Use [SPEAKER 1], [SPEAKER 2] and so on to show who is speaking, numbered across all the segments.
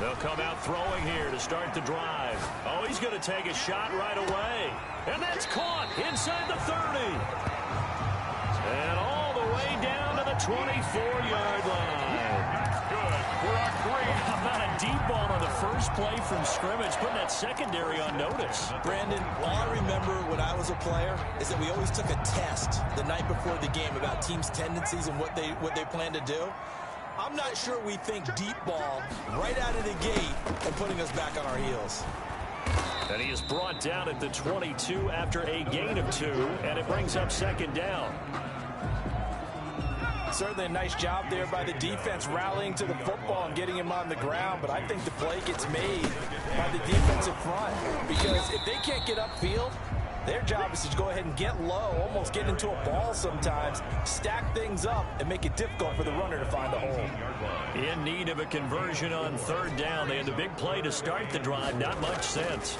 [SPEAKER 1] They'll come out throwing here to start the drive. Oh, he's going to take a shot right away. And that's caught inside the 30. And all the way down to the 24-yard line.
[SPEAKER 2] Good for a great.
[SPEAKER 1] How about a deep ball on the first play from scrimmage, putting that secondary on notice.
[SPEAKER 3] Brandon, all I remember when I was a player is that we always took a test the night before the game about teams' tendencies and what they plan to do. I'm not sure we think deep ball right out of the gate and putting us back on our heels.
[SPEAKER 1] And he is brought down at the 22 after a gain of 2, and it brings up second down.
[SPEAKER 3] Certainly a nice job there by the defense rallying to the football and getting him on the ground, but I think the play gets made by the defensive front because if they can't get upfield, their job is to go ahead and get low, almost get into a ball sometimes, stack things up, and make it difficult for the runner to find a hole.
[SPEAKER 1] In need of a conversion on third down. They had the big play to start the drive. Not much sense.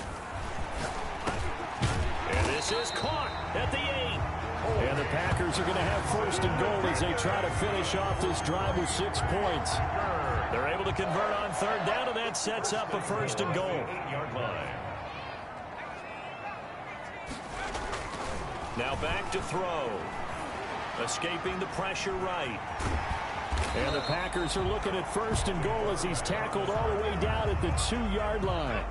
[SPEAKER 1] And this is caught at the 8. And the Packers are going to have first and goal as they try to finish off this drive with 6 points. They're able to convert on third down, and that sets up a first and goal. Now back to throw. Escaping the pressure right. And the Packers are looking at first and goal as he's tackled all the way down at the 2-yard line.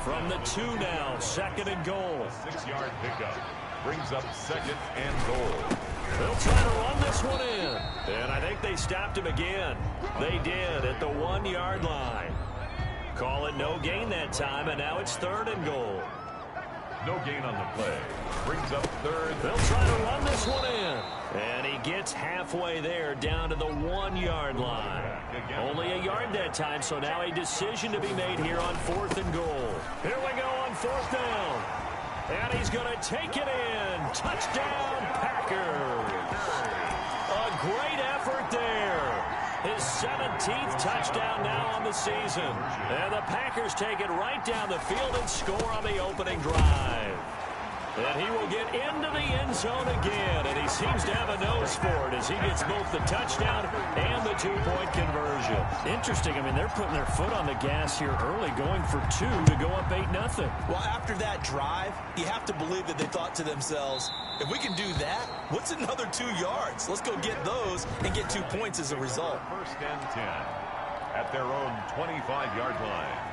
[SPEAKER 1] From the 2 now, second and goal.
[SPEAKER 2] 6-yard pickup. Brings up second and goal.
[SPEAKER 1] They'll try to run this one in. And I think they stopped him again. They did at the 1-yard line. Call it no gain that time, and now it's third and goal.
[SPEAKER 2] No gain on the play. Brings up third.
[SPEAKER 1] They'll try to run this one in. And he gets halfway there down to the 1-yard line. Only a yard that time, so now a decision to be made here on fourth and goal. Here we go on fourth down. And he's going to take it in. Touchdown, Packers. A great effort there. His 17th touchdown now on the season. And the Packers take it right down the field and score on the opening drive. And he will get into the end zone again. And he seems to have a nose for it as he gets both the touchdown and the 2-point conversion. Interesting. I mean, they're putting their foot on the gas here early, going for 2 to go up 8-0.
[SPEAKER 3] Well, after that drive, you have to believe that they thought to themselves, if we can do that, what's another 2 yards? Let's go get those and get 2 points as a result.
[SPEAKER 2] First and 10 at their own 25-yard line.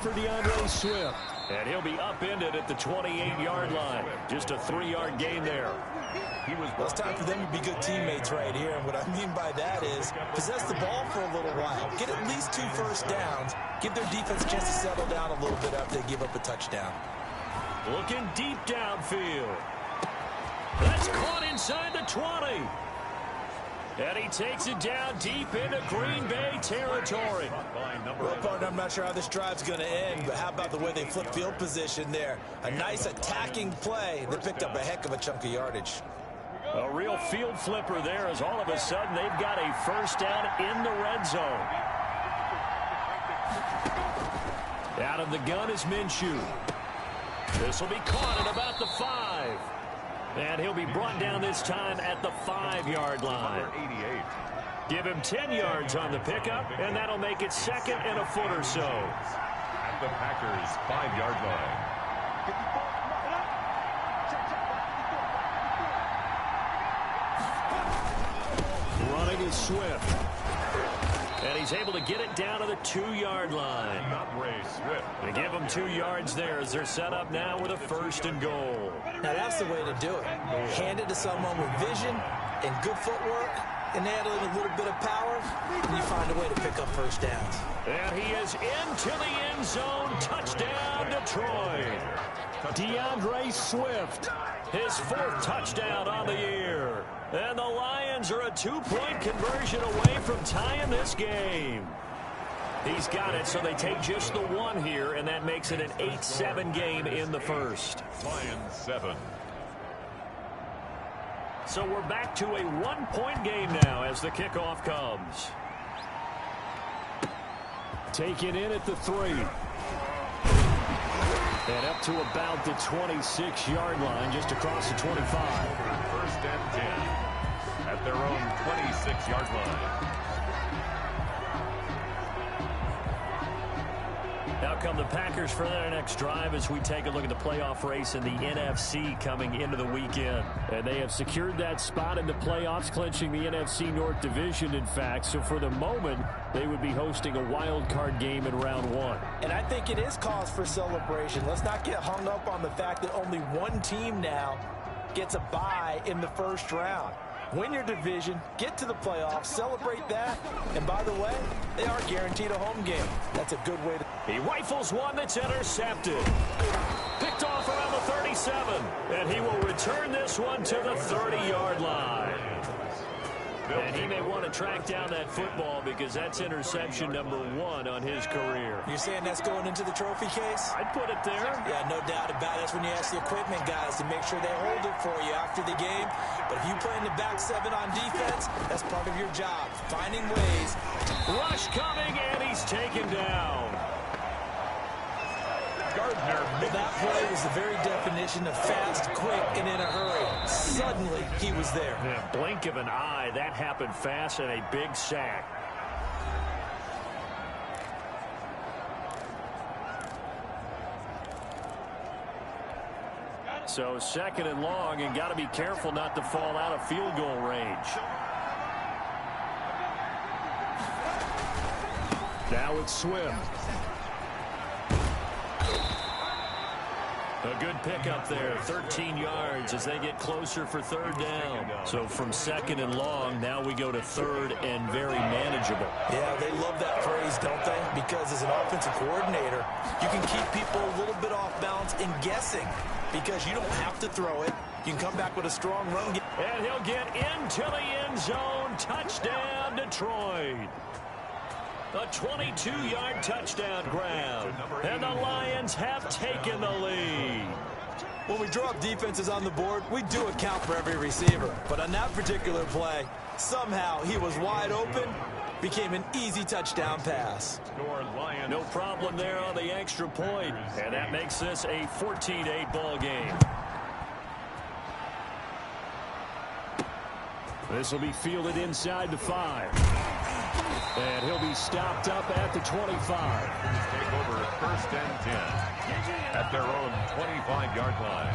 [SPEAKER 1] For DeAndre Swift. And he'll be upended at the 28-yard line. Just a 3-yard gain there.
[SPEAKER 3] Well, it's time for them to be good teammates right here. And what I mean by that is possess the ball for a little while. Get at least 2 first downs. Give their defense a chance to settle down a little bit after they give up a touchdown.
[SPEAKER 1] Looking deep downfield. That's caught inside the 20. And he takes it down deep into Green Bay territory.
[SPEAKER 3] Well, partner, I'm not sure how this drive's going to end, but how about the way they flip field position there? A nice attacking play. They picked up a heck of a chunk of yardage.
[SPEAKER 1] A real field flipper there as all of a sudden they've got a first down in the red zone. Out of the gun is Minshew. This will be caught at about the 5. And he'll be brought down this time at the 5-yard line. Give him 10 yards on the pickup, and that'll make it second and a foot or so.
[SPEAKER 2] At the Packers' 5-yard
[SPEAKER 1] line. Running is Swift. And he's able to get it down to the 2-yard line. They give him 2 yards there as they're set up now with a first and goal.
[SPEAKER 3] Now that's the way to do it. Hand it to someone with vision and good footwork, and add a little bit of power, and you find a way to pick up first downs.
[SPEAKER 1] And he is into the end zone. Touchdown, Detroit. DeAndre Swift, his 4th touchdown on the year. And the Lions are a 2-point conversion away from tying this game. He's got it, so they take just the 1 here, and that makes it an 8-7 game in the first.
[SPEAKER 2] Lions 7.
[SPEAKER 1] So we're back to a 1-point game now as the kickoff comes. Taken in at the 3. And up to about the 26-yard line, just across the 25.
[SPEAKER 2] First and 10 at their own 26-yard line.
[SPEAKER 1] Now come the Packers for their next drive as we take a look at the playoff race in the NFC coming into the weekend. And they have secured that spot in the playoffs, clinching the NFC North Division, in fact. So for the moment, they would be hosting a wild card game in round one.
[SPEAKER 3] And I think it is cause for celebration. Let's not get hung up on the fact that only one team now gets a bye in the first round. Win your division, get to the playoffs, celebrate that, and by the way, they are guaranteed a home game. That's a good way to...
[SPEAKER 1] He rifles one that's intercepted. Picked off around the 37, and he will return this one to the 30-yard line. And he may want to track down that football because that's interception number 1 on his career.
[SPEAKER 3] You're saying that's going into the trophy case?
[SPEAKER 1] I'd put it there.
[SPEAKER 3] Yeah, no doubt about it. That's when you ask the equipment guys to make sure they hold it for you after the game. But if you play in the back 7 on defense, that's part of your job, finding ways.
[SPEAKER 1] Rush coming, and he's taken down.
[SPEAKER 3] Well, that play was the very definition of fast, quick, and in a hurry. Suddenly, he was there.
[SPEAKER 1] Yeah, blink of an eye, that happened fast, and a big sack. So second and long, and got to be careful not to fall out of field goal range. Now it's Swift. A good pickup there, 13 yards as they get closer for third down. So from second and long, now we go to third and very manageable.
[SPEAKER 3] Yeah, they love that phrase, don't they? Because as an offensive coordinator, you can keep people a little bit off balance and guessing because you don't have to throw it. You can come back with a strong run game.
[SPEAKER 1] And he'll get into the end zone. Touchdown, Detroit. A 22-yard touchdown grab. And the Lions have taken the lead.
[SPEAKER 3] When we draw up defenses on the board, we do account for every receiver. But on that particular play, somehow he was wide open, became an easy touchdown pass.
[SPEAKER 1] No problem there on the extra point. And that makes this a 14-8 ball game. This will be fielded inside the 5. And he'll be stopped up at the 25.
[SPEAKER 2] Take over first and 10 at their own 25-yard line.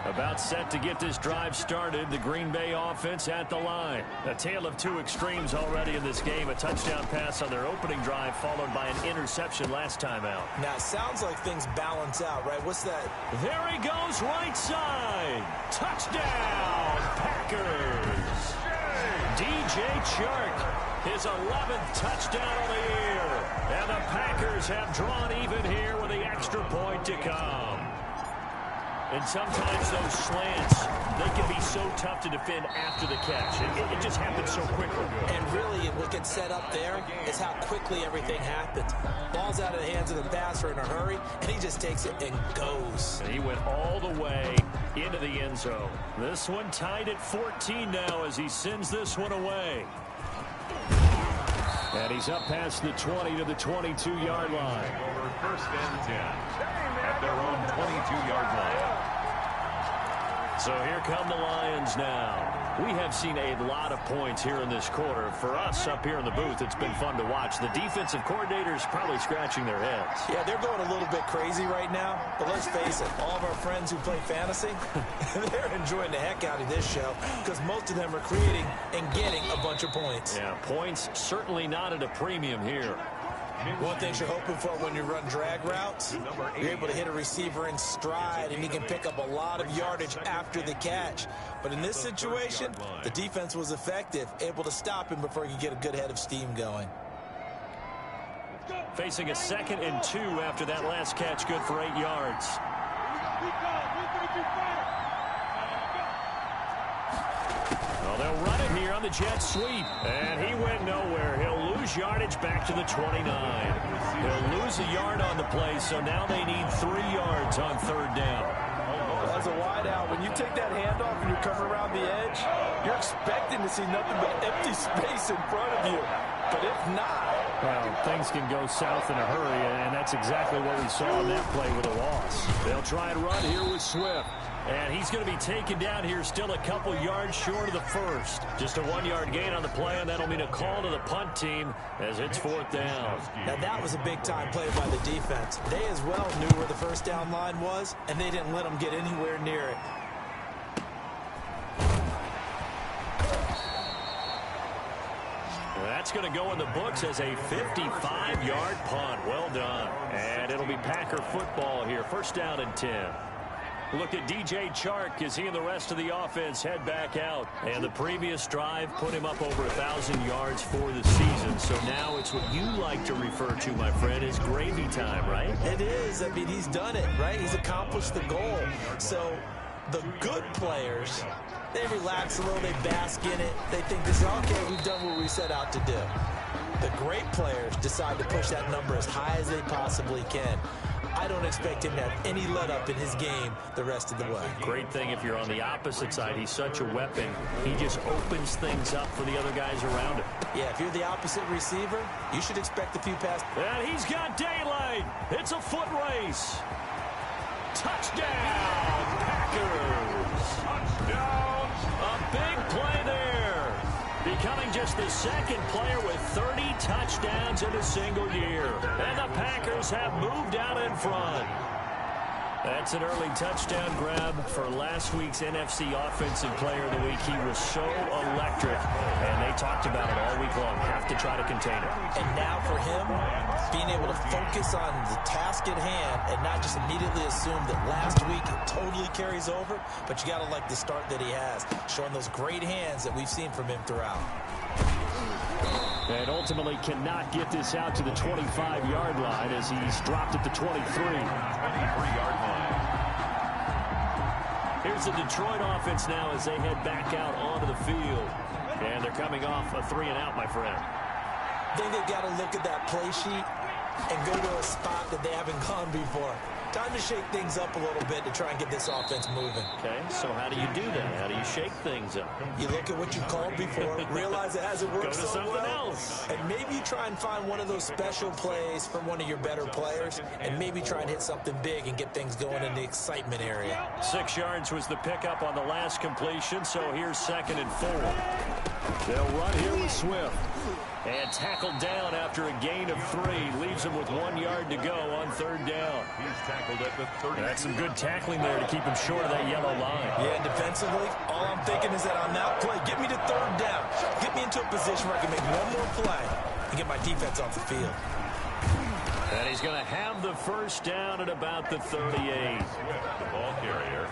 [SPEAKER 1] About set to get this drive started. The Green Bay offense at the line. A tale of two extremes already in this game. A touchdown pass on their opening drive followed by an interception last time out.
[SPEAKER 3] Now, it sounds like things balance out, right? What's that?
[SPEAKER 1] There he goes, right side. Touchdown, Packers. DJ Chark. His 11th touchdown of the year. And the Packers have drawn even here with the extra point to come. And sometimes those slants, they can be so tough to defend after the catch. It just happens so quickly.
[SPEAKER 3] And really, what gets set up there is how quickly everything happens. Ball's out of the hands of the passer in a hurry, and he just takes it and goes.
[SPEAKER 1] And he went all the way into the end zone. This one tied at 14 now as he sends this one away. And he's up past the 20 to the 22-yard line.
[SPEAKER 2] Over first and 10 at their own 22-yard line.
[SPEAKER 1] So here come the Lions now. We have seen a lot of points here in this quarter. For us up here in the booth, it's been fun to watch. The defensive coordinators probably scratching their heads.
[SPEAKER 3] Yeah, they're going a little bit crazy right now. But let's face it, all of our friends who play fantasy, they're enjoying the heck out of this show because most of them are creating and getting a bunch of points.
[SPEAKER 1] Yeah, points certainly not at a premium here.
[SPEAKER 3] One thing you're hoping for when you run drag routes, you're able to hit a receiver in stride, and he can pick up a lot of yardage after the catch. But in this situation, the defense was effective, able to stop him before he could get a good head of steam going.
[SPEAKER 1] Facing a 2nd and 2 after that last catch, good for 8 yards. Well, they'll run it here on the jet sweep. And he went nowhere. He'll lose yardage back to the 29. He'll lose a yard on the play, so now they need 3 yards on third down.
[SPEAKER 3] As a wide out, when you take that handoff and you're coming around the edge, you're expecting to see nothing but empty space in front of you. but if not...
[SPEAKER 1] Well, things can go south in a hurry, and that's exactly what we saw in that play with a loss. They'll try and run here with Swift. And he's going to be taken down here still a couple yards short of the first. Just a 1-yard gain on the play, and that'll mean a call to the punt team as it's 4th down.
[SPEAKER 3] Now, that was a big-time play by the defense. They as well knew where the first down line was, and they didn't let them get anywhere near it.
[SPEAKER 1] That's going to go in the books as a 55-yard punt. Well done. And it'll be Packer football here. 1st down and 10. Look at DJ Chark as he and the rest of the offense head back out. And the previous drive put him up over 1,000 yards for the season. So now it's what you like to refer to, my friend, as gravy time, right?
[SPEAKER 3] It is. I mean, he's done it, right? He's accomplished the goal. So the good players, they relax a little, they bask in it. They think this is, okay, we've done what we set out to do. The great players decide to push that number as high as they possibly can. I don't expect him to have any let-up in his game the rest of the way.
[SPEAKER 1] Great thing if you're on the opposite side. He's such a weapon. He just opens things up for the other guys around him.
[SPEAKER 3] Yeah, if you're the opposite receiver, you should expect a few passes.
[SPEAKER 1] And he's got daylight. It's a foot race. Touchdown, Packers.
[SPEAKER 2] Touchdown.
[SPEAKER 1] A big play there. Becoming just the second player with 30 touchdowns in a single year. And the Packers have moved out in front. That's an early touchdown grab for last week's NFC Offensive Player of the Week. He was so electric, and they talked about it all week long. Have to try to contain it.
[SPEAKER 3] And now for him, being able to focus on the task at hand and not just immediately assume that last week it totally carries over, but you got to like the start that he has, showing those great hands that we've seen from him throughout.
[SPEAKER 1] And ultimately cannot get this out to the 25-yard line as he's dropped at the 23.
[SPEAKER 2] 23-yard line.
[SPEAKER 1] Here's the Detroit offense now as they head back out onto the field. And they're coming off a 3-and-out, my friend.
[SPEAKER 3] I think they've got to look at that play sheet and go to a spot that they haven't gone before. Time to shake things up a little bit to try and get this offense moving.
[SPEAKER 1] Okay, so how do you do that? How do you shake things up?
[SPEAKER 3] You look at what you called before, realize it hasn't worked
[SPEAKER 1] Go to
[SPEAKER 3] so
[SPEAKER 1] something
[SPEAKER 3] well,
[SPEAKER 1] else.
[SPEAKER 3] and maybe you try and find one of those special plays from one of your better players, and maybe try and hit something big and get things going in the excitement area.
[SPEAKER 1] 6 yards was the pickup on the last completion, so here's 2nd and 4. They'll run here with Swift. And tackled down after a gain of 3. Leaves him with 1 yard to go on 3rd down.
[SPEAKER 2] He's tackled at the 30.
[SPEAKER 1] That's some good tackling there to keep him short of that yellow line.
[SPEAKER 3] Yeah, defensively, all I'm thinking is that on that play, get me to 3rd down. Get me into a position where I can make one more play and get my defense off the field.
[SPEAKER 1] And he's going to have the 1st down at about the 38.
[SPEAKER 2] The ball carrier.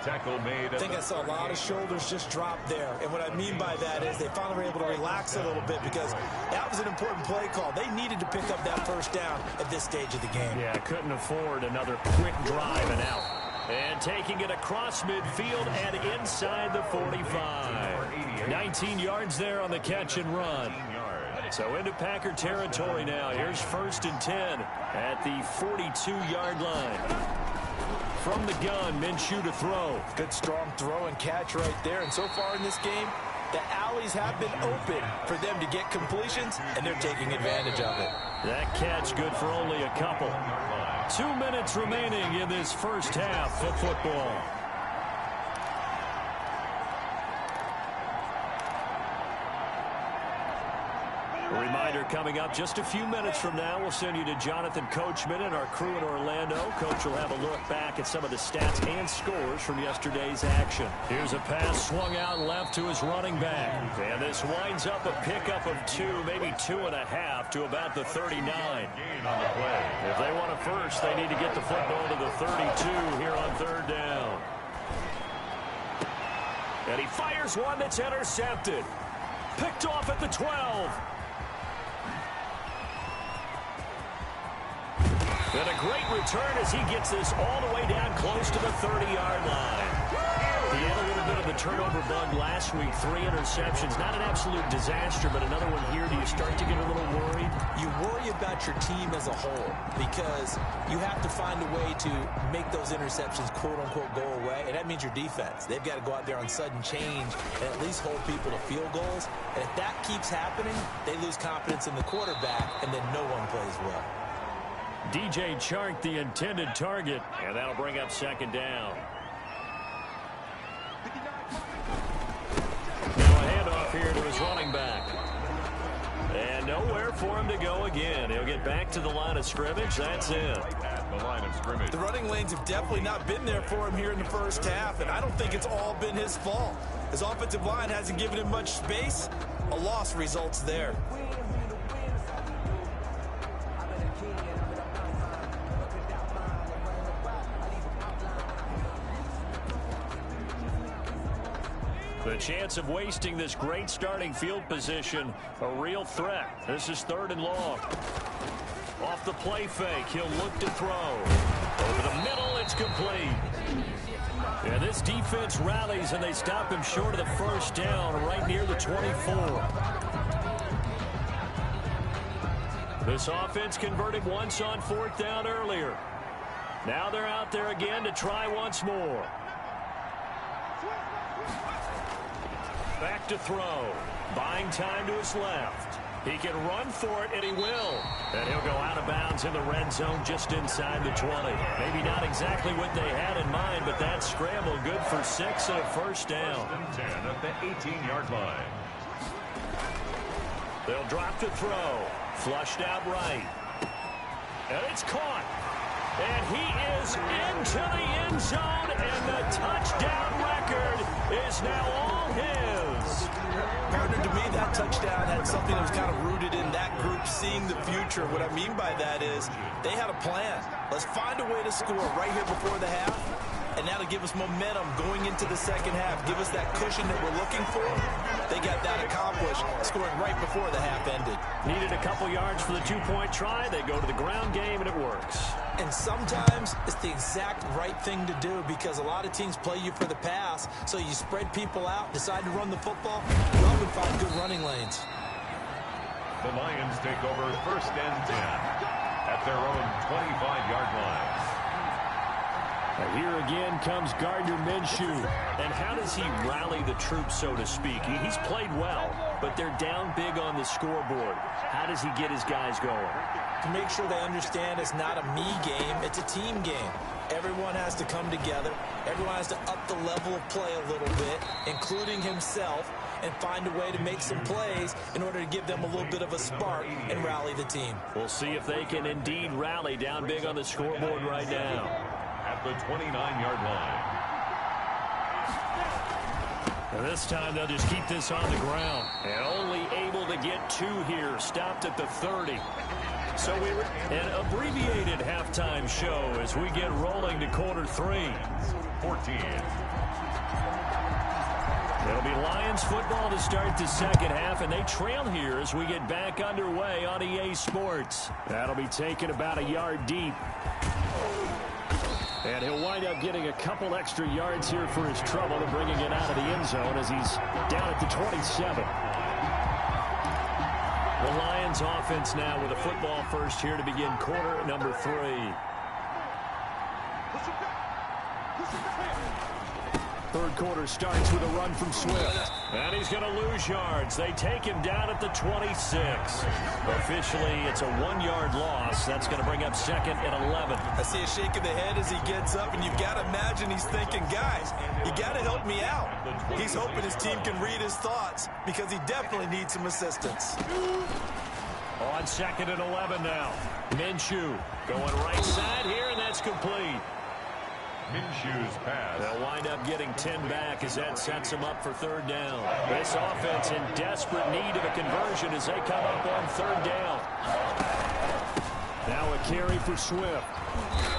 [SPEAKER 2] Tackle made.
[SPEAKER 3] I think I saw a lot of shoulders just drop there. And what I mean by that is they finally were able to relax a little bit because that was an important play call. They needed to pick up that 1st down at this stage of the game.
[SPEAKER 1] Yeah, couldn't afford another quick drive and out. And taking it across midfield and inside the 45. 19 yards there on the catch and run. So into Packer territory now. Here's 1st and 10 at the 42-yard line. From the gun, Minshew to throw.
[SPEAKER 3] Good strong throw and catch right there. And so far in this game, the alleys have been open for them to get completions, and they're taking advantage of it.
[SPEAKER 1] That catch good for only a couple. 2 minutes remaining in this first half of football. A reminder coming up just a few minutes from now. We'll send you to Jonathan Coachman and our crew in Orlando. Coach will have a look back at some of the stats and scores from yesterday's action. Here's a pass swung out left to his running back. And this winds up a pickup of 2, maybe 2.5 to about the 39. If they want a first, they need to get the football to the 32 here on 3rd down. And he fires one that's intercepted. Picked off at the 12. And a great return as he gets this all the way down close to the 30-yard line. He had a little bit of the turnover bug last week. 3 interceptions. Not an absolute disaster, but another one here. Do you start to get a little worried?
[SPEAKER 3] You worry about your team as a whole, because you have to find a way to make those interceptions quote-unquote go away, and that means your defense. They've got to go out there on sudden change and at least hold people to field goals, and if that keeps happening, they lose confidence in the quarterback, and then no one plays well.
[SPEAKER 1] DJ Chark, the intended target, and that'll bring up second down. Now a handoff here to his running back. And nowhere for him to go again. He'll get back to the line of scrimmage. That's it.
[SPEAKER 2] At the line of scrimmage.
[SPEAKER 3] The running lanes have definitely not been there for him here in the first half, and I don't think it's all been his fault. His offensive line hasn't given him much space. A loss results there.
[SPEAKER 1] The chance of wasting this great starting field position, a real threat. This is 3rd and long. Off the play fake, he'll look to throw. Over the middle, it's complete. And this defense rallies, and they stop him short of the first down, right near the 24. This offense converted once on 4th down earlier. Now they're out there again to try once more. Back to throw. Buying time to his left. He can run for it, and he will. And he'll go out of bounds in the red zone just inside the 20. Maybe not exactly what they had in mind, but that scramble good for 6 and a first down.
[SPEAKER 2] 1st and 10 at the 18-yard line.
[SPEAKER 1] They'll drop to throw. Flushed out right. And it's caught. And he is into the end zone, and the touchdown record is now all his.
[SPEAKER 3] Partner, to me, that touchdown had something that was kind of rooted in that group seeing the future. What I mean by that is they had a plan. Let's find a way to score right here before the half, and that'll give us momentum going into the second half, give us that cushion that we're looking for. They got that accomplished, scoring right before the half ended.
[SPEAKER 1] Needed a couple yards for the 2-point try. They go to the ground game, and it works.
[SPEAKER 3] And sometimes it's the exact right thing to do, because a lot of teams play you for the pass, so you spread people out, decide to run the football, you often find good running lanes.
[SPEAKER 2] The Lions take over 1st and 10 at their own 25-yard line.
[SPEAKER 1] And here again comes Gardner Minshew. And how does he rally the troops, so to speak? He's played well, but they're down big on the scoreboard. How does he get his guys going?
[SPEAKER 3] To make sure they understand it's not a me game, it's a team game. Everyone has to come together. Everyone has to up the level of play a little bit, including himself, and find a way to make some plays in order to give them a little bit of a spark and rally the team.
[SPEAKER 1] We'll see if they can indeed rally down big on the scoreboard right now.
[SPEAKER 2] At the 29-yard line.
[SPEAKER 1] And this time they'll just keep this on the ground. And only able to get 2 here. Stopped at the 30. So an abbreviated halftime show as we get rolling to quarter 3.
[SPEAKER 2] 14.
[SPEAKER 1] It'll be Lions football to start the second half, and they trail here as we get back underway on EA Sports. That'll be taken about a yard deep. And he'll wind up getting a couple extra yards here for his trouble and bringing it out of the end zone as he's down at the 27. The Lions offense now with a football first here to begin quarter number 3. Third quarter starts with a run from Swift. And he's going to lose yards. They take him down at the 26. Officially, it's a 1-yard loss. That's going to bring up 2nd and 11.
[SPEAKER 3] I see a shake of the head as he gets up, and you've got to imagine he's thinking, guys, you got to help me out. He's hoping his team can read his thoughts because he definitely needs some assistance.
[SPEAKER 1] On 2nd and 11 now. Minshew going right side here, and that's complete.
[SPEAKER 2] Minshew's pass.
[SPEAKER 1] They'll wind up getting 10 back as that sets them up for 3rd down. This offense in desperate need of a conversion as they come up on 3rd down. Now a carry for Swift.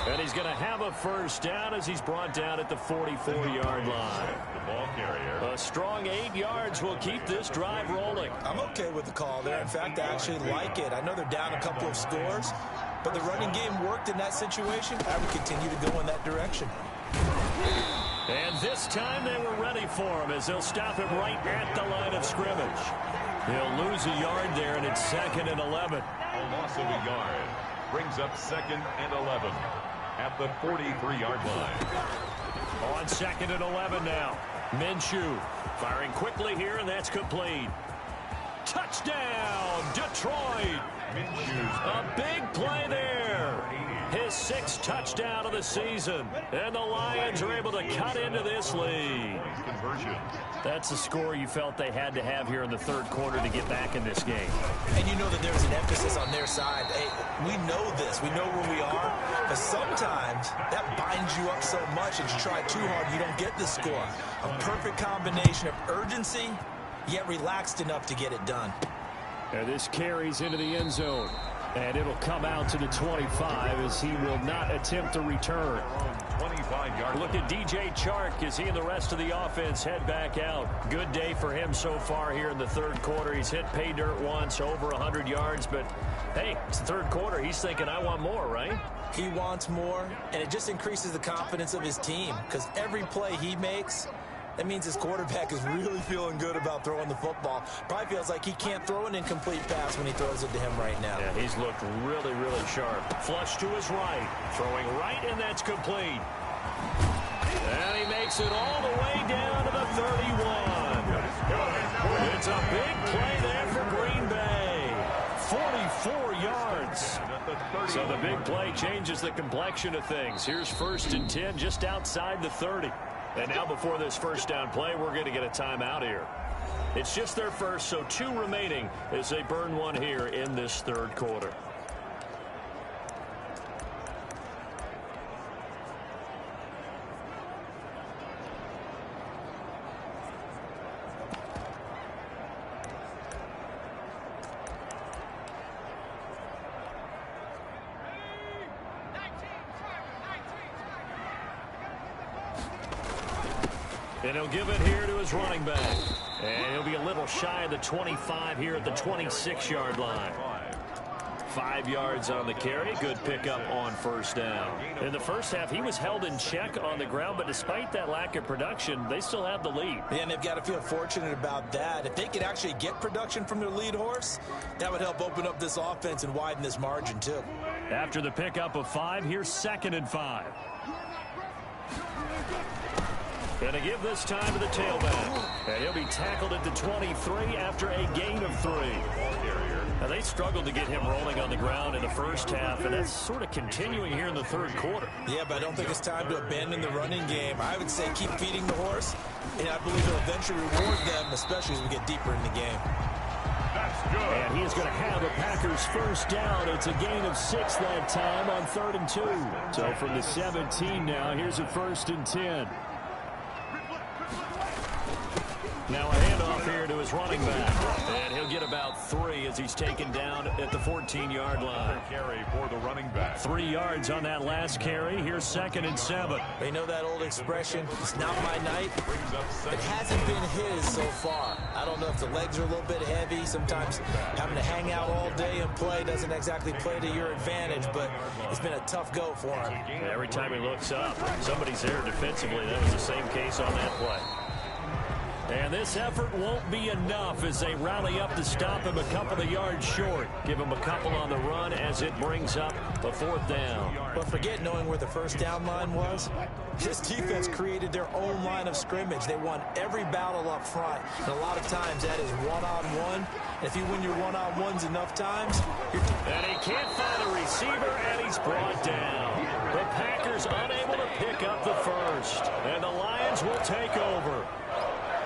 [SPEAKER 1] And he's going to have a first down as he's brought down at the 44-yard line.
[SPEAKER 2] The ball carrier.
[SPEAKER 1] A strong 8 yards will keep this drive rolling.
[SPEAKER 3] I'm okay with the call there. In fact, I actually like it. I know they're down a couple of scores, but the running game worked in that situation. I would continue to go in that direction.
[SPEAKER 1] And this time they were ready for him as they'll stop him right at the line of scrimmage. He'll lose a yard there, and it's 2nd and 11.
[SPEAKER 2] A loss of a yard. Brings up 2nd and 11 at the 43-yard line.
[SPEAKER 1] On 2nd and 11 now. Minshew firing quickly here, and that's complete. Touchdown, Detroit. A big play there. His 6th touchdown of the season. And the Lions are able to cut into this lead. That's the score you felt they had to have here in the 3rd quarter to get back in this game.
[SPEAKER 3] And you know that there's an emphasis on their side. Hey, we know this. We know where we are. But sometimes that binds you up so much that you try too hard, you don't get the score. A perfect combination of urgency, yet relaxed enough to get it done.
[SPEAKER 1] And this carries into the end zone. And it'll come out to the 25 as he will not attempt to return.
[SPEAKER 2] 25-yard.
[SPEAKER 1] Look at DJ Chark as he and the rest of the offense head back out. Good day for him so far here in the 3rd quarter. He's hit pay dirt once, over 100 yards. But, hey, it's the 3rd quarter. He's thinking, I want more, right?
[SPEAKER 3] He wants more, and it just increases the confidence of his team because every play he makes, that means his quarterback is really feeling good about throwing the football. Probably feels like he can't throw an incomplete pass when he throws it to him right now.
[SPEAKER 1] Yeah, he's looked really, really sharp. Flush to his right. Throwing right, and that's complete. And he makes it all the way down to the 31. It's a big play there for Green Bay. 44 yards. So the big play changes the complexion of things. Here's 1st and 10 just outside the 30. And now before this 1st down play, we're going to get a timeout here. It's just their first, so 2 remaining as they burn one here in this 3rd quarter. And he'll give it here to his running back. And he'll be a little shy of the 25 here at the 26-yard line. 5 yards on the carry. Good pickup on 1st down. In the first half, he was held in check on the ground, but despite that lack of production, they still have the lead.
[SPEAKER 3] Yeah, and they've got to feel fortunate about that. If they could actually get production from their lead horse, that would help open up this offense and widen this margin, too.
[SPEAKER 1] After the pickup of 5, here's 2nd and 5. Gonna give this time to the tailback. And he'll be tackled at the 23 after a gain of 3. Now, they struggled to get him rolling on the ground in the first half, and that's sort of continuing here in the 3rd quarter.
[SPEAKER 3] Yeah, but I don't think it's time to abandon the running game. I would say keep feeding the horse, and I believe it'll eventually reward them, especially as we get deeper in the game.
[SPEAKER 2] That's good.
[SPEAKER 1] And he is going to have a Packers 1st down. It's a gain of 6 that time on 3rd and 2. So from the 17 now, here's a 1st and 10. Now a handoff here to his running back. And he'll get about 3 as he's taken down at the 14-yard line.
[SPEAKER 2] Carry for the running back.
[SPEAKER 1] 3 yards on that last carry. Here's 2nd and 7.
[SPEAKER 3] They know that old expression, it's not my night. It hasn't been his so far. I don't know if the legs are a little bit heavy. Sometimes having to hang out all day and play doesn't exactly play to your advantage, but it's been a tough go for him.
[SPEAKER 1] Every time he looks up, somebody's there defensively. That was the same case on that play. And this effort won't be enough as they rally up to stop him a couple of yards short. Give him a couple on the run as it brings up the 4th down.
[SPEAKER 3] But forget knowing where the 1st down line was. This defense created their own line of scrimmage. They won every battle up front. And a lot of times that is one-on-one. If you win your one-on-ones enough times,
[SPEAKER 1] and he can't find a receiver, and he's brought down. The Packers unable to pick up the 1st. And the Lions will take over.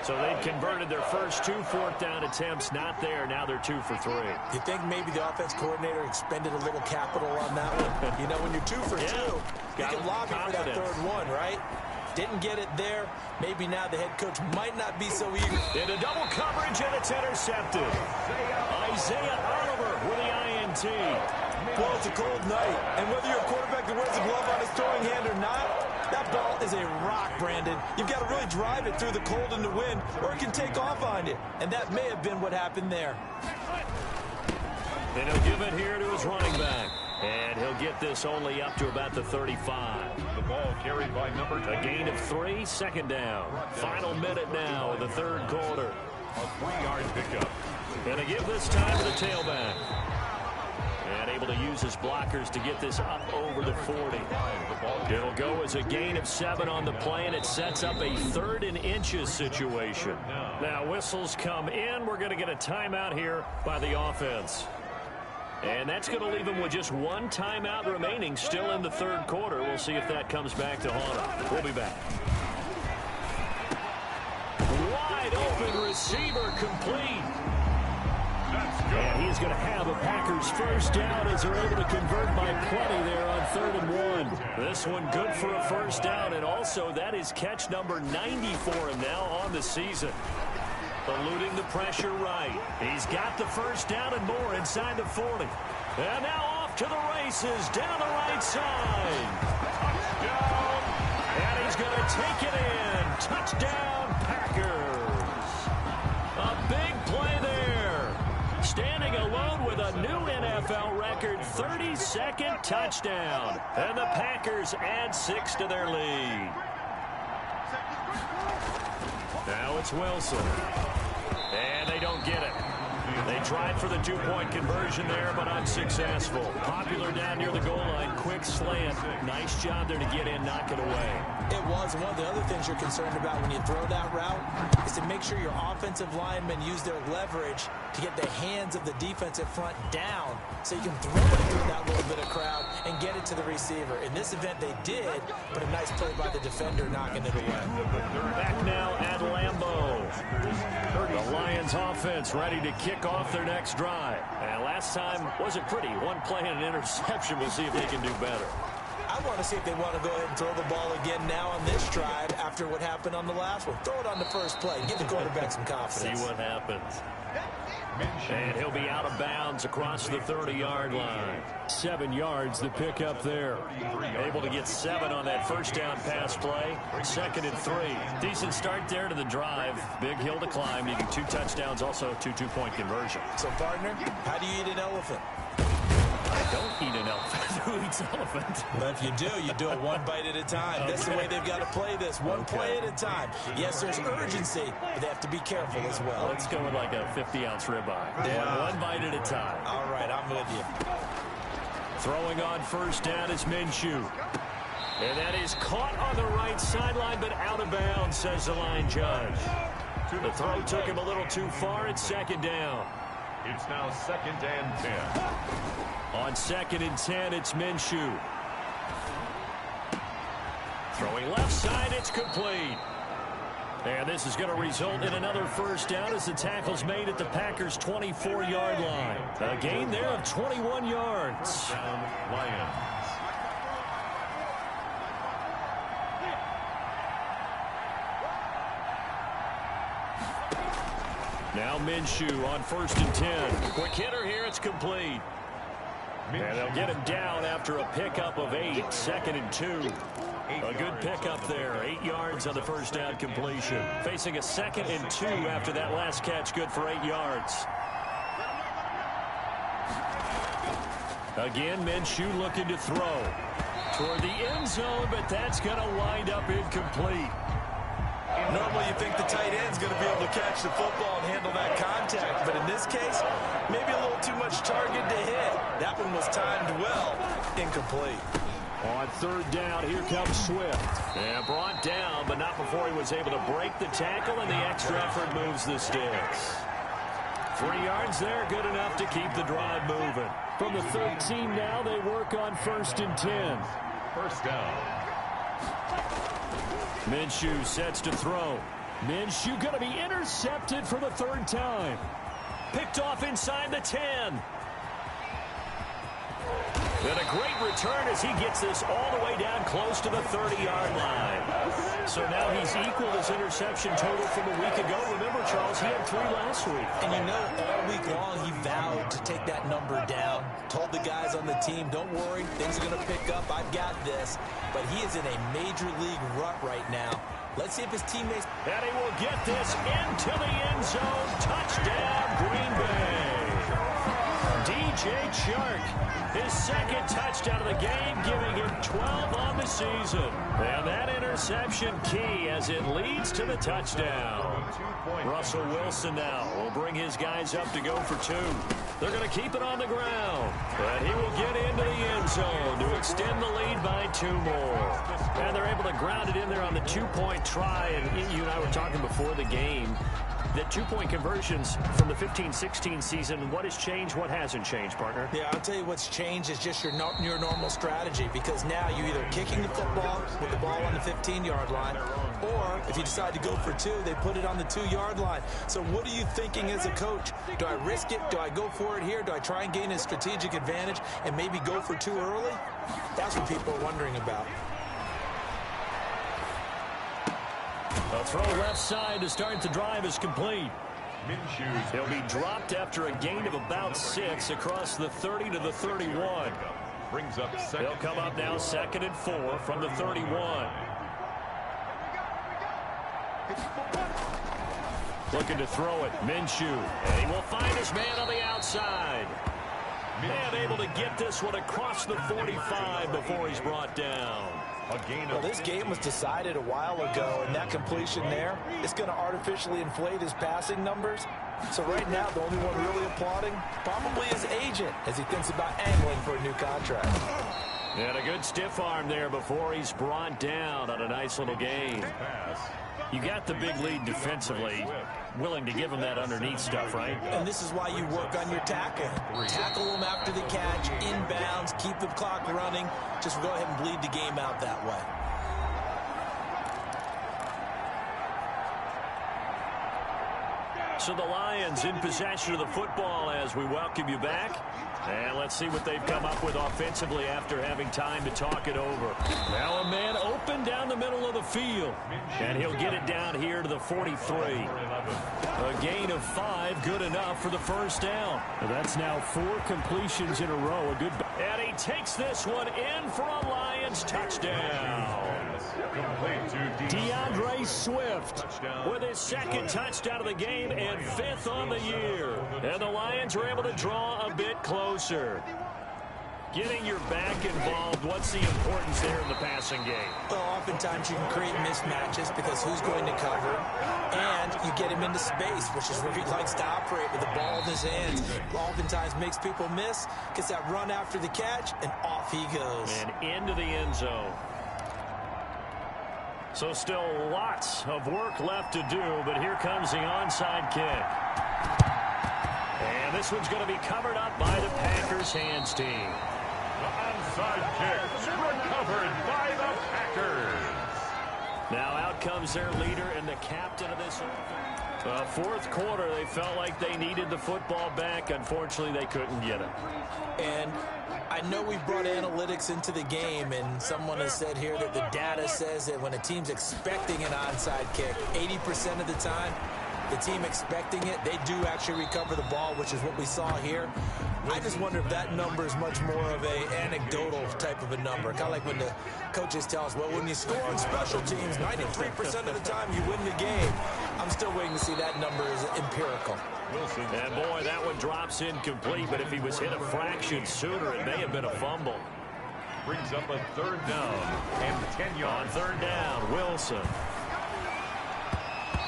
[SPEAKER 1] So they've converted their first 2 4th down attempts. Not there. Now they're 2 for 3.
[SPEAKER 3] You think maybe the offense coordinator expended a little capital on that one? You know, when you're 2 for 2, you can lobby for that 3rd one, right? Didn't get it there. Maybe now the head coach might not be so eager.
[SPEAKER 1] Into double coverage, and it's intercepted. Isaiah Oliver with the INT.
[SPEAKER 3] Well, it's a cold night, and whether you're a quarterback that wears a glove on his throwing hand or not, that ball is a rock, Brandon. You've got to really drive it through the cold and the wind, or it can take off on you. And that may have been what happened there.
[SPEAKER 1] And he'll give it here to his running back. And he'll get this only up to about the 35.
[SPEAKER 2] The ball carried by number 2.
[SPEAKER 1] A gain of 3, 2nd down. Final minute now of the 3rd quarter.
[SPEAKER 2] A 3-yard pickup.
[SPEAKER 1] And to give this time to the tailback. his blockers to get this up over the 40. It'll go as a gain of 7 on the play, and it sets up a 3rd and inches situation. Now, whistles come in. We're going to get a timeout here by the offense. And that's going to leave him with just 1 timeout remaining still in the 3rd quarter. We'll see if that comes back to haunt him. We'll be back. Wide open receiver complete. And he's going to have a Packers first down as they're able to convert by plenty there on 3rd and 1. This one good for a first down, and also that is catch number 90 for him now on the season. Eluding the pressure right. He's got the first down and more inside the 40. And now off to the races down the right side. Touchdown. And he's going to take it in. Touchdown, Packers. A big play there. Standing alone with a new NFL record 32nd touchdown. And the Packers add 6 to their lead. Now it's Wilson. And they don't get it. They tried for the 2-point conversion there, but unsuccessful. Popular down near the goal line. Quick slant. Nice job there to get in, knock it away.
[SPEAKER 3] It was. One of the other things you're concerned about when you throw that route is to make sure your offensive linemen use their leverage to get the hands of the defensive front down so you can throw it through that little bit of crowd and get it to the receiver. In this event, they did, but a nice play by the defender knocking it away.
[SPEAKER 1] Back now at Lambeau. The Lions offense ready to kick off their next drive. And last time wasn't pretty. 1 play and an interception. We'll see if they can do better.
[SPEAKER 3] I want to see if they want to go ahead and throw the ball again now on this drive after what happened on the last one. Throw it on the first play. Give the quarterback some confidence.
[SPEAKER 1] See what happens. And he'll be out of bounds across the 30-yard line. 7 yards the pick up there. Able to get 7 on that first down pass play. 2nd and 3. Decent start there to the drive. Big hill to climb. Needing 2 touchdowns, also 2 2-point conversion.
[SPEAKER 3] So, partner, how do you eat an elephant?
[SPEAKER 1] I don't eat an elephant. Who eats elephant?
[SPEAKER 3] But if you do it 1 bite at a time. That's the way they've got to play this. 1 play at a time. Yes, there's urgency, but they have to be careful as well.
[SPEAKER 1] Let's go with like a 50-ounce ribeye.
[SPEAKER 3] Yeah.
[SPEAKER 1] One bite at a time.
[SPEAKER 3] All right, I'm with you.
[SPEAKER 1] Throwing on first down is Minshew. And that is caught on the right sideline, but out of bounds, says the line judge. The throw took him a little too far. It's 2nd down.
[SPEAKER 2] It's now 2nd and 10.
[SPEAKER 1] On 2nd and 10, it's Minshew. Throwing left side, it's complete. And this is going to result in another first down as the tackle's made at the Packers' 24-yard line. A gain there of 21 yards.
[SPEAKER 2] Lions.
[SPEAKER 1] Now Minshew on 1st and 10. Quick hitter here, it's complete. And they'll get him down after a pickup of 8. 2nd and 2. A good pickup there. 8 yards on the first down completion. Facing a 2nd and 2 after that last catch. Good for 8 yards. Again, Minshew looking to throw toward the end zone, but that's going to wind up incomplete.
[SPEAKER 3] Normally you think the tight end's going to be able to catch the football and handle that contact, but in this case, maybe a little too much target to hit. That one was timed well. Incomplete.
[SPEAKER 1] On 3rd down, here comes Swift. And brought down, but not before he was able to break the tackle, and the extra effort moves the sticks. 3 yards there, good enough to keep the drive moving. From the 13 now, they work on 1st and 10.
[SPEAKER 2] First down.
[SPEAKER 1] Minshew sets to throw. Minshew going to be intercepted for the 3rd time. Picked off inside the 10. And a great return as he gets this all the way down close to the 30-yard line. So now he's equaled his interception total from a week ago. Remember, Charles, he had 3 last week.
[SPEAKER 3] And you know, all week long he vowed to take that number down. Told the guys on the team, don't worry, things are going to pick up. I've got this. But he is in a major league rut right now. Let's see if his teammates...
[SPEAKER 1] And he will get this into the end zone. Touchdown, Green Bay. DJ Chark, his 2nd touchdown of the game, giving him 12 on the season. And that interception key as it leads to the touchdown. Russell Wilson now will bring his guys up to go for 2. They're going to keep it on the ground. And he will get into the end zone to extend the lead by 2 more. And they're able to ground it in there on the 2-point try. And you and I were talking before the game. The 2-point conversions from the 15-16 season, what has changed, what hasn't changed, partner?
[SPEAKER 3] Yeah, I'll tell you what's changed is just your normal strategy, because now you're either kicking the football with the ball on the 15-yard line, or if you decide to go for 2, they put it on the 2-yard line. So what are you thinking as a coach? Do I risk it? Do I go for it here? Do I try and gain a strategic advantage and maybe go for 2 early? That's what people are wondering about.
[SPEAKER 1] A throw left side to start the drive is complete. He'll be dropped after a gain of about 6 across the 30 to the 31.
[SPEAKER 2] Brings up second.
[SPEAKER 1] He'll come up now 2nd and 4 from the 31. Looking to throw it, Minshew. And he will find his man on the outside. And able to get this one across the 45 before he's brought down.
[SPEAKER 3] Well, this game was decided a while ago, and that completion there is going to artificially inflate his passing numbers. So right now, the only one really applauding probably his agent as he thinks about angling for a new contract.
[SPEAKER 1] And a good stiff arm there before he's brought down on a nice little gain. You got the big lead defensively, willing to give him that underneath stuff, right?
[SPEAKER 3] And this is why you work on your tackle. Tackle him after the catch, inbounds, keep the clock running. Just go ahead and bleed the game out that way.
[SPEAKER 1] So the Lions in possession of the football as we welcome you back. And let's see what they've come up with offensively after having time to talk it over. Now a man open down the middle of the field. And he'll get it down here to the 43. A gain of 5, good enough for the first down. And that's now 4 completions in a row. And he takes this one in for a Lions touchdown. DeAndre Swift with his 2nd touchdown of the game and 5th on the year. And the Lions are able to draw a bit closer. Getting your back involved, what's the importance there in the passing game?
[SPEAKER 3] Well, oftentimes you can create mismatches because who's going to cover, and you get him into space, which is where he likes to operate with the ball in his hands. Oftentimes makes people miss, gets that run after the catch, and off he goes.
[SPEAKER 1] And into the end zone. So still lots of work left to do, but here comes the onside kick. And this one's going to be covered up by the Packers hands team.
[SPEAKER 2] The onside kick recovered by the Packers.
[SPEAKER 1] Now out comes their leader and the captain of this offense. 4th quarter, they felt like they needed the football back. Unfortunately, they couldn't get it.
[SPEAKER 3] And I know we brought analytics into the game, and someone has said here that the data says that when a team's expecting an onside kick, 80% of the time, the team expecting it, they do actually recover the ball, which is what we saw here. I just wonder if that number is much more of a anecdotal type of a number. Kind of like when the coaches tell us, well, when you score on special teams, 93% of the time you win the game. I'm still waiting to see that number is empirical.
[SPEAKER 1] And boy, that one drops incomplete, but if he was hit a fraction sooner, it may have been a fumble.
[SPEAKER 2] Brings up a 3rd down and 10 yards.
[SPEAKER 1] On 3rd down, Wilson.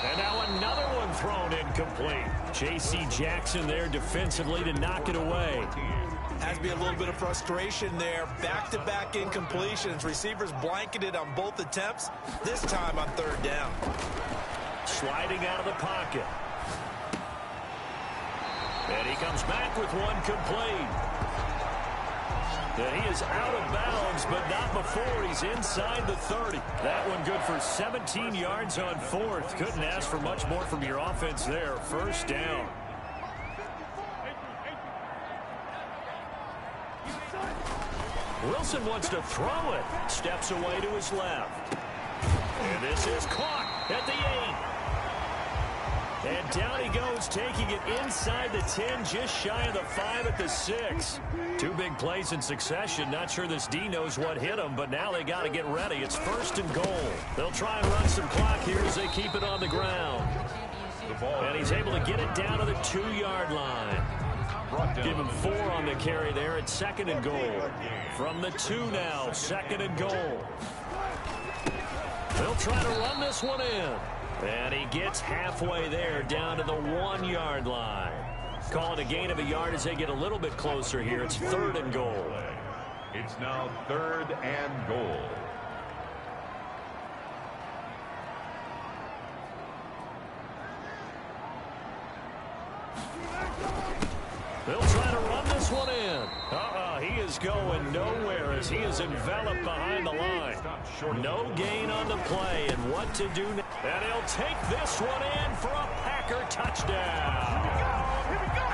[SPEAKER 1] And now another one thrown incomplete. J.C. Jackson there defensively to knock it away.
[SPEAKER 3] Has to be a little bit of frustration there. Back-to-back incompletions. Receivers blanketed on both attempts, this time on 3rd down.
[SPEAKER 1] Sliding out of the pocket. And he comes back with one complete. And he is out of bounds, but not before he's inside the 30. That one good for 17 yards on 4th. Couldn't ask for much more from your offense there. 1st down. Wilson wants to throw it. Steps away to his left. And this is caught at the 8. And down he goes, taking it inside the 10, just shy of the 5 at the 6. 2 big plays in succession. Not sure this D knows what hit him, but now they got to get ready. It's 1st and goal. They'll try and run some clock here as they keep it on the ground. And he's able to get it down to the 2-yard line. Give him 4 on the carry there at 2nd and goal. From the 2 now, 2nd and goal. They'll try to run this one in. And he gets halfway there, down to the 1-yard line. Calling a gain of a yard as they get a little bit closer here. It's 3rd and goal.
[SPEAKER 2] It's now 3rd and goal.
[SPEAKER 1] They'll try to run this one in. He is going nowhere as he is enveloped behind the line. No gain on the play, and what to do now. And he'll take this one in for a Packer touchdown.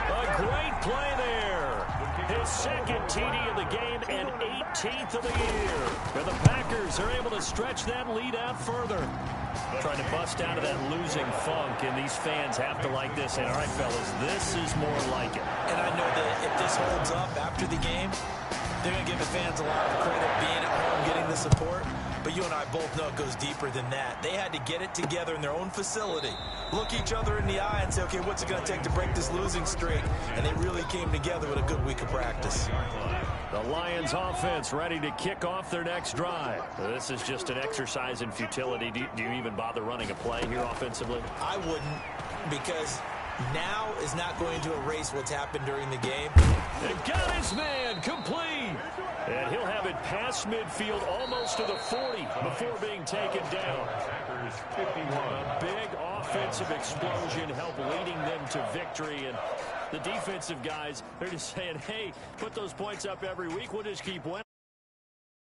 [SPEAKER 1] A great play there. His 2nd TD of the game and 18th of the year. And the Packers are able to stretch that lead out further. Trying to bust out of that losing funk, and these fans have to like this. And all right, fellas, this is more like it.
[SPEAKER 3] And I know that if this holds up after the game, they're going to give the fans a lot of credit being at home, getting the support. But you and I both know it goes deeper than that. They had to get it together in their own facility, look each other in the eye and say, okay, what's it going to take to break this losing streak? And they really came together with a good week of practice.
[SPEAKER 1] The Lions offense ready to kick off their next drive. This is just an exercise in futility. Do you even bother running a play here offensively?
[SPEAKER 3] I wouldn't, because now is not going to erase what's happened during the game.
[SPEAKER 1] And got his man complete. And he'll have it past midfield almost to the 40 before being taken down. A big offensive explosion helped leading them to victory. And the defensive guys, they're just saying, hey, put those points up every week. We'll just keep winning.